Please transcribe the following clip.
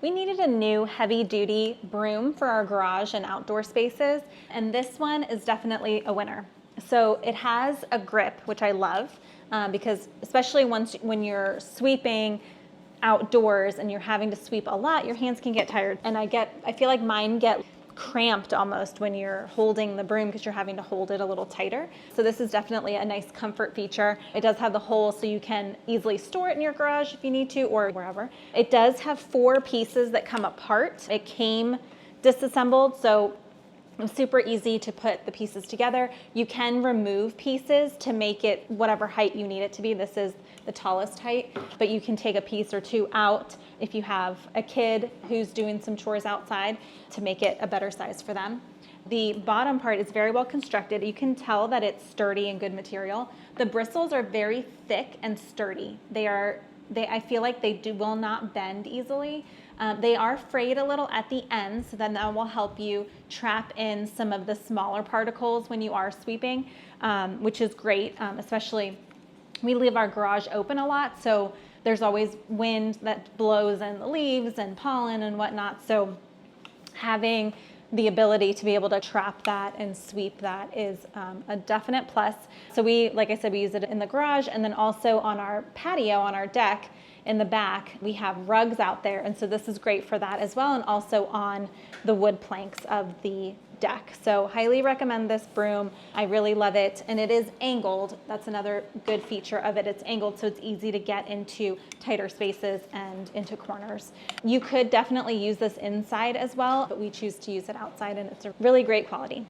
We needed a new heavy duty broom for our garage and outdoor spaces, and this one is definitely a winner. So it has a grip, which I love, because especially when you're sweeping outdoors and you're having to sweep a lot, your hands can get tired. And I feel like mine get cramped almost when you're holding the broom because you're having to hold it a little tighter. So this is definitely a nice comfort feature. It does have the hole so you can easily store it in your garage if you need to, or wherever. It does have 4 pieces that come apart. It came disassembled, so it's super easy to put the pieces together. You can remove pieces to make it whatever height you need it to be. This is the tallest height, but you can take a piece or 2 out if you have a kid who's doing some chores outside to make it a better size for them. The bottom part is very well constructed. You can tell that it's sturdy and good material. The bristles are very thick and sturdy. I feel like they will not bend easily. They are frayed a little at the end, so then that will help you trap in some of the smaller particles when you are sweeping, which is great, especially we leave our garage open a lot, so there's always wind that blows in the leaves and pollen and whatnot. So having the ability to be able to trap that and sweep that is a definite plus. So like I said, we use it in the garage, and then also on our patio, on our deck in the back, we have rugs out there. And so this is great for that as well, and also on the wood planks of the deck. So highly recommend this broom. I really love it. And it is angled. That's another good feature of it. It's angled, so it's easy to get into tighter spaces and into corners. You could definitely use this inside as well, but we choose to use it outside, and it's a really great quality.